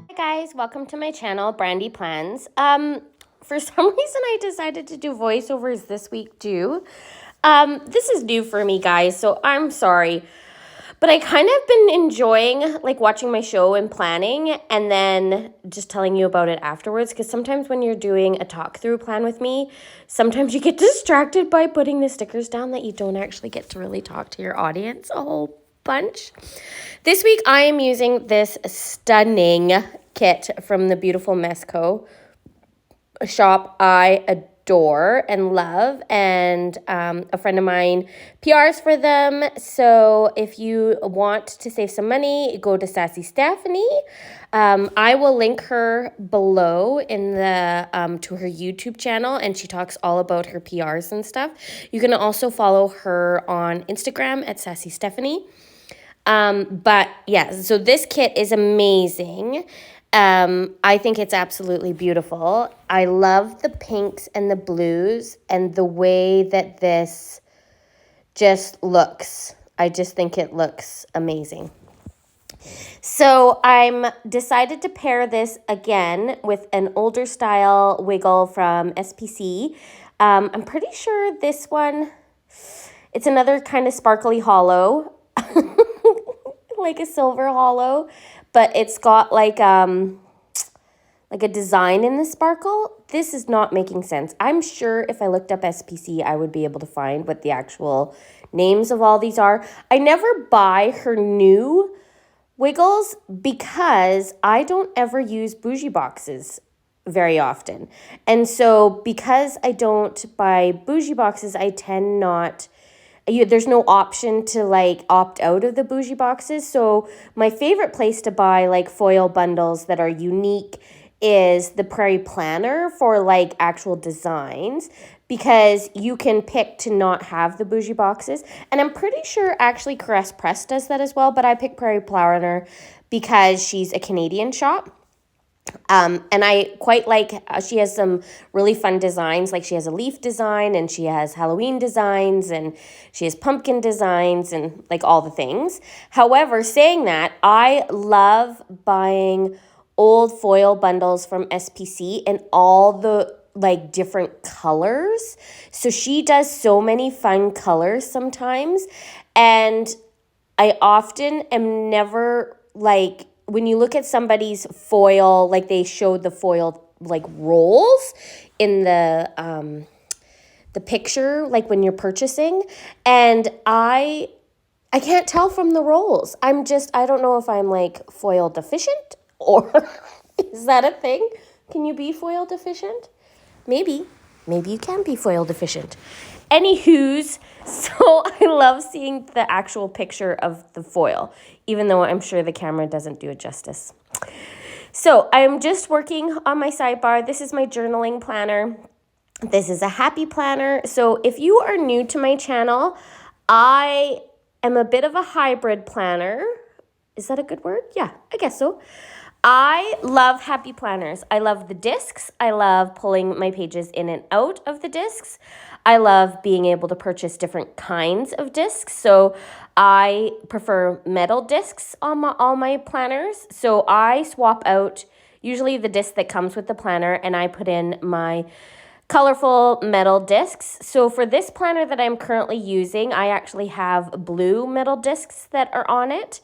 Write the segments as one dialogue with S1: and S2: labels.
S1: Hi guys, welcome to my channel, Brandy Plans. For some reason I decided to do voiceovers this week too. This is new for me, guys, so I'm sorry. But I kind of been enjoying like watching my show and planning and then just telling you about it afterwards, because sometimes when you're doing a talk through plan with me, sometimes you get distracted by putting the stickers down that you don't actually get to really talk to your audience a whole bunch. This week I am using this stunning kit from the beautiful Mesco shop I adore and love, and a friend of mine PRs for them. So if you want to save some money, go to Sassy Stephanie. I will link her below in the to her YouTube channel, and she talks all about her PRs and stuff. You can also follow her on Instagram at Sassy Stephanie. But yeah, so this kit is amazing. I think it's absolutely beautiful. I love the pinks and the blues and the way that this just looks. I just think it looks amazing. So I'm decided to pair this again with an older style wiggle from SPC. I'm pretty sure this one, it's another kind of sparkly hollow. Like a silver hollow, but it's got like a design in the sparkle. This is not making sense. I'm sure if I looked up SPC, I would be able to find what the actual names of all these are. I never buy her new wiggles because I don't ever use bougie boxes very often. And so because I don't buy bougie boxes, I tend not... there's no option to like opt out of the bougie boxes. So my favorite place to buy like foil bundles that are unique is the Prairie Planner for like actual designs, because you can pick to not have the bougie boxes. And I'm pretty sure actually Caress Press does that as well, but I pick Prairie Planner because she's a Canadian shop. And I quite like, she has some really fun designs, like she has a leaf design and she has Halloween designs and she has pumpkin designs and like all the things. However, saying that, I love buying old foil bundles from SPC and all the like different colors. So she does so many fun colors sometimes. And I often am never like, when you look at somebody's foil, like they showed the foil like rolls in the picture, like when you're purchasing, and I can't tell from the rolls. I don't know if I'm like foil deficient or is that a thing? Can you be foil deficient? Maybe you can be foil deficient. Anywho's, so I love seeing the actual picture of the foil, even though I'm sure the camera doesn't do it justice. So I'm just working on my sidebar. This is my journaling planner. This is a happy planner. So if you are new to my channel, I am a bit of a hybrid planner. Is that a good word? Yeah, I guess so. I love happy planners. I love the discs. I love pulling my pages in and out of the discs. I love being able to purchase different kinds of discs. So I prefer metal discs on all my planners. So I swap out usually the disc that comes with the planner and I put in my colorful metal discs. So for this planner that I'm currently using, I actually have blue metal discs that are on it.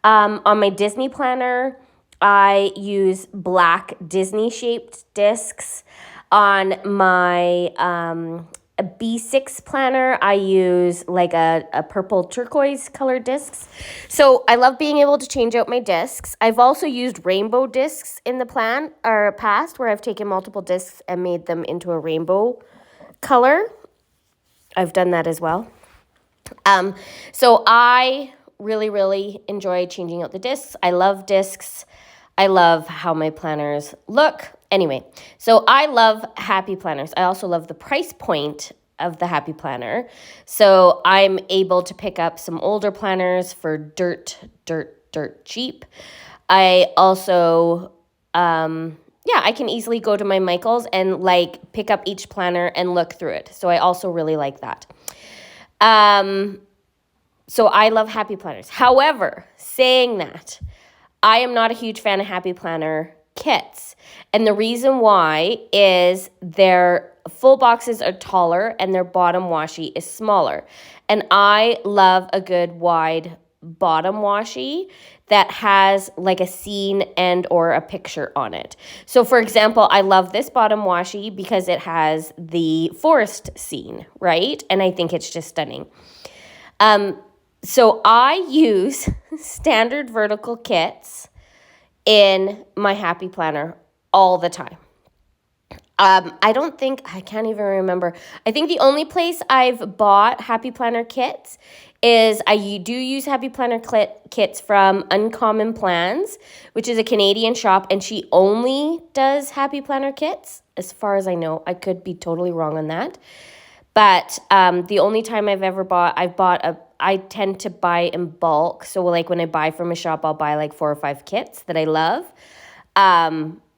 S1: On my Disney planner, I use black Disney-shaped discs. On my B6 planner, I use like a purple turquoise colored discs. So I love being able to change out my discs. I've also used rainbow discs in the past, where I've taken multiple discs and made them into a rainbow color. I've done that as well. So I really enjoy changing out the discs. I love discs. I love how my planners look. Anyway, so I love happy planners. I also love the price point of the happy planner. So I'm able to pick up some older planners for dirt cheap. I also, I can easily go to my Michaels and like pick up each planner and look through it. So I also really like that. So I love Happy Planners. However, saying that, I am not a huge fan of Happy Planner kits. And the reason why is their full boxes are taller and their bottom washi is smaller. And I love a good wide bottom washi that has like a scene and or a picture on it. So for example, I love this bottom washi because it has the forest scene, right? And I think it's just stunning. So I use standard vertical kits in my Happy Planner all the time. I can't even remember. I think the only place I've bought Happy Planner kits is I do use Happy Planner kits from Uncommon Plans, which is a Canadian shop, and she only does Happy Planner kits, as far as I know. I could be totally wrong on that. But the only time I tend to buy in bulk. So like when I buy from a shop, I'll buy like 4 or 5 kits that I love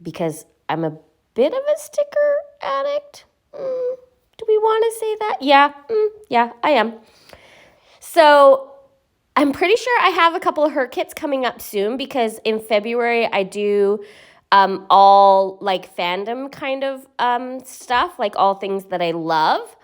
S1: because I'm a bit of a sticker addict. Do we want to say that? Yeah, I am. So I'm pretty sure I have a couple of her kits coming up soon because in February I do all like fandom kind of stuff, like all things that I love.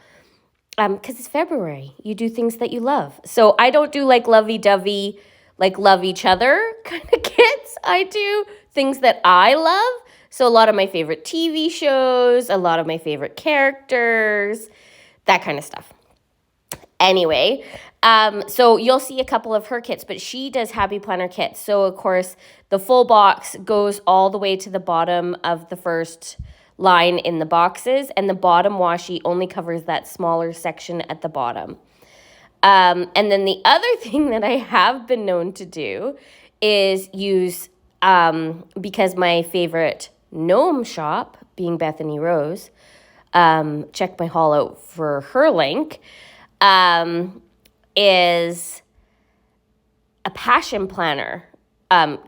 S1: Because it's February. You do things that you love. So I don't do like lovey-dovey, like love each other kind of kits. I do things that I love. So a lot of my favorite TV shows, a lot of my favorite characters, that kind of stuff. Anyway, so you'll see a couple of her kits, but she does Happy Planner kits. So of course, the full box goes all the way to the bottom of the first line in the boxes, and the bottom washi only covers that smaller section at the bottom. And then the other thing that I have been known to do is use, because my favorite gnome shop, being Bethany Rose, check my haul out for her link, is a passion planner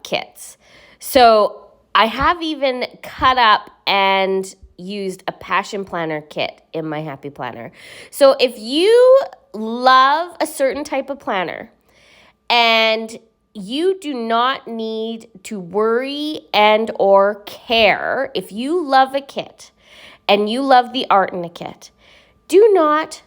S1: kits. So I have even cut up and used a passion planner kit in my Happy Planner. So if you love a certain type of planner and you do not need to worry and or care, if you love a kit and you love the art in a kit, do not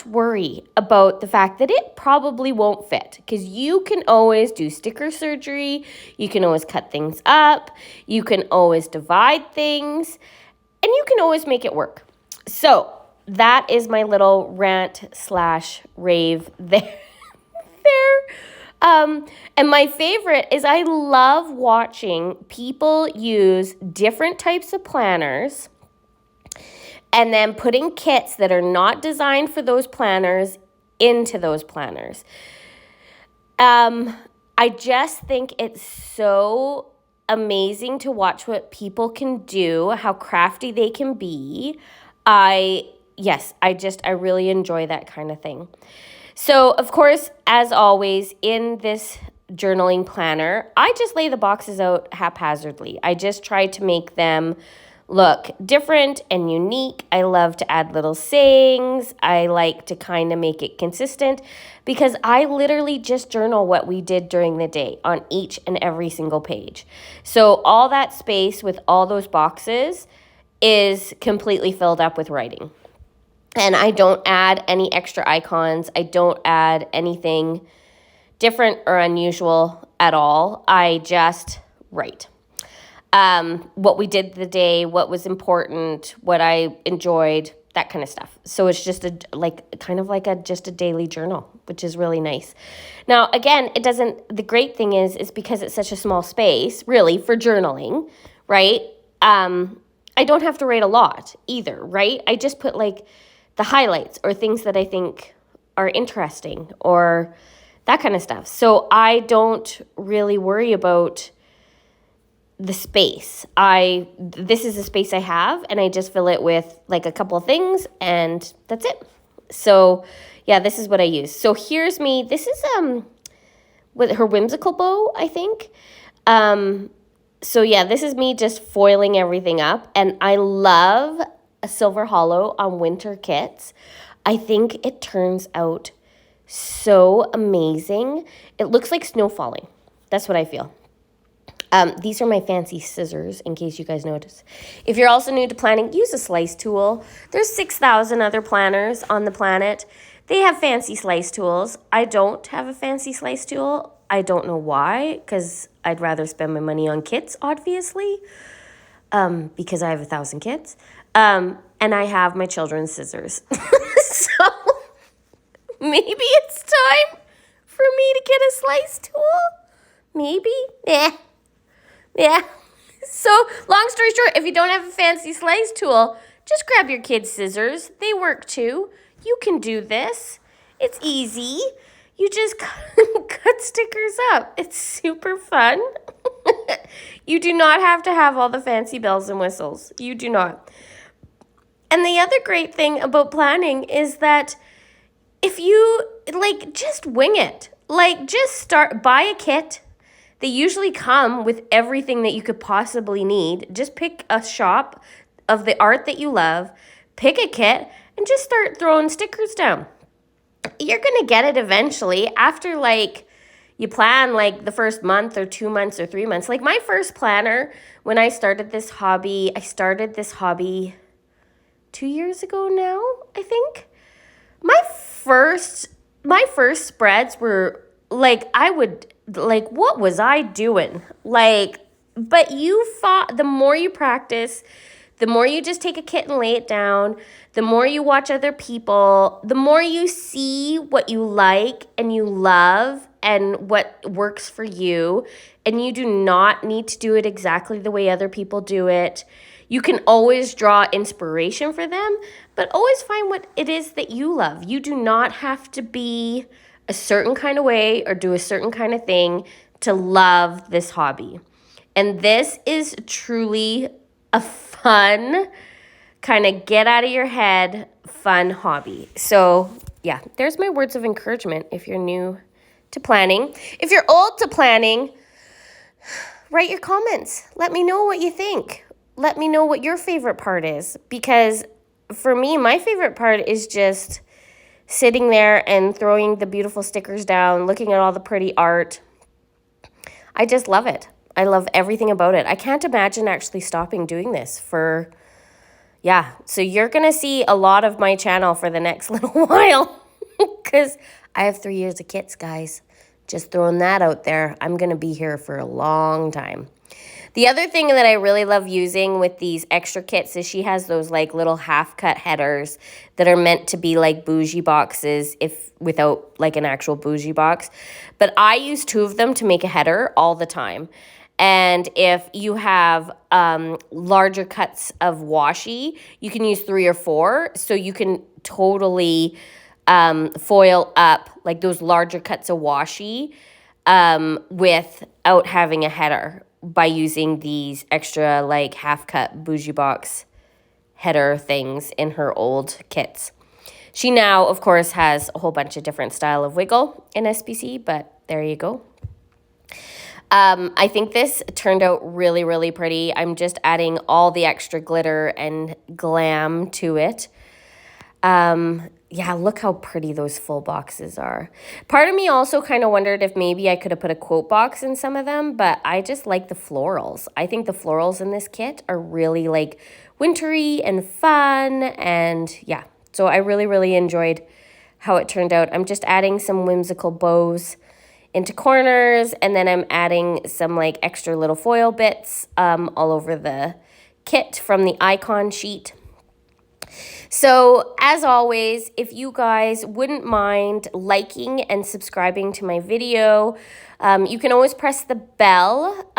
S1: worry about the fact that it probably won't fit, because you can always do sticker surgery, you can always cut things up, you can always divide things, and you can always make it work. So that is my little rant/rave there. And my favorite is I love watching people use different types of planners and then putting kits that are not designed for those planners into those planners. I just think it's so amazing to watch what people can do, how crafty they can be. I really enjoy that kind of thing. So, of course, as always, in this journaling planner, I just lay the boxes out haphazardly. I just try to make them look different and unique. I love to add little sayings. I like to kind of make it consistent because I literally just journal what we did during the day on each and every single page. So all that space with all those boxes is completely filled up with writing. And I don't add any extra icons. I don't add anything different or unusual at all. I just write. What we did the day, what was important, what I enjoyed, that kind of stuff. So it's just just a daily journal, which is really nice. Now, again, the great thing is because it's such a small space, really, for journaling, right? I don't have to write a lot either, right? I just put like the highlights or things that I think are interesting or that kind of stuff. So I don't really worry about the space. This is the space I have, and I just fill it with like a couple of things, and that's it. So yeah, this is what I use. So here's me. This is with her whimsical bow, I think. So yeah, this is me just foiling everything up, and I love a silver hollow on winter kits. I think it turns out so amazing. It looks like snow falling. That's what I feel. These are my fancy scissors, in case you guys notice. If you're also new to planning, use a slice tool. There's 6,000 other planners on the planet. They have fancy slice tools. I don't have a fancy slice tool. I don't know why, because I'd rather spend my money on kits, obviously, because I have 1,000 kits. And I have my children's scissors. So maybe it's time for me to get a slice tool. Maybe. Yeah. So, long story short, if you don't have a fancy slice tool, just grab your kids' scissors. They work too. You can do this. It's easy. You just cut stickers up. It's super fun. You do not have to have all the fancy bells and whistles. You do not. And the other great thing about planning is that if you, just wing it. Just buy a kit. They usually come with everything that you could possibly need. Just pick a shop of the art that you love, pick a kit, and just start throwing stickers down. You're going to get it eventually after, you plan, the first month or 2 months or 3 months. My first planner, when I started this hobby 2 years ago now, I think. My first spreads were, what was I doing? But the more you practice, the more you just take a kit and lay it down, the more you watch other people, the more you see what you like and you love and what works for you. And you do not need to do it exactly the way other people do it. You can always draw inspiration for them, but always find what it is that you love. You do not have to be a certain kind of way or do a certain kind of thing to love this hobby. And this is truly a fun, kind of get out of your head, fun hobby. So yeah, there's my words of encouragement if you're new to planning. If you're old to planning, write your comments. Let me know what you think. Let me know what your favorite part is. Because for me, my favorite part is just sitting there and throwing the beautiful stickers down, looking at all the pretty art. I just love it. I love everything about it. I can't imagine actually stopping doing this so you're going to see a lot of my channel for the next little while because I have 3 years of kits, guys. Just throwing that out there. I'm going to be here for a long time. The other thing that I really love using with these extra kits is she has those little half-cut headers that are meant to be bougie boxes without an actual bougie box. But I use 2 of them to make a header all the time. And if you have larger cuts of washi, you can use 3 or 4. So you can totally foil up those larger cuts of washi without having a header by using these extra half-cut bougie box header things in her old kits. She now, of course, has a whole bunch of different style of wiggle in SPC, but there you go. I think this turned out really, really pretty. I'm just adding all the extra glitter and glam to it. Look how pretty those full boxes are. Part of me also kind of wondered if maybe I could have put a quote box in some of them, but I just like the florals. I think the florals in this kit are really wintry and fun, and so I really, really enjoyed how it turned out. I'm just adding some whimsical bows into corners, and then I'm adding some extra little foil bits all over the kit from the icon sheet. So as always, if you guys wouldn't mind liking and subscribing to my video, you can always press the bell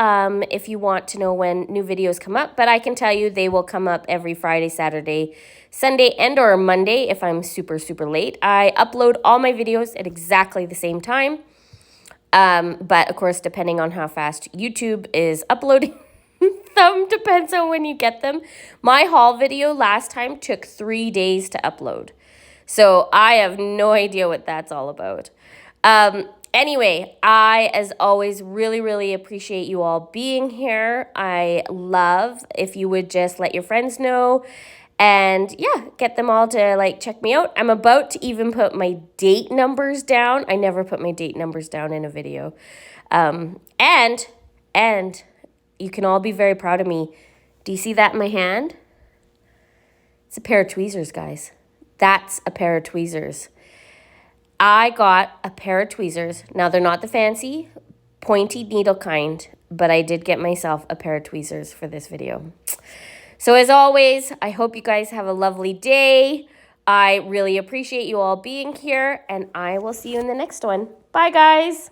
S1: if you want to know when new videos come up, but I can tell you they will come up every Friday, Saturday, Sunday, and or Monday if I'm super, super late. I upload all my videos at exactly the same time. But of course, depending on how fast YouTube is uploading them, depends on when you get them. My haul video last time took 3 days to upload. So I have no idea what that's all about. Anyway, I, as always, really, really appreciate you all being here. I love if you would just let your friends know And yeah, get them all to like check me out. I'm about to even put my date numbers down. I never put my date numbers down in a video. And you can all be very proud of me. Do you see that in my hand? It's a pair of tweezers, guys. That's a pair of tweezers. I got a pair of tweezers. Now, they're not the fancy, pointy needle kind, but I did get myself a pair of tweezers for this video. So as always, I hope you guys have a lovely day. I really appreciate you all being here, and I will see you in the next one. Bye, guys.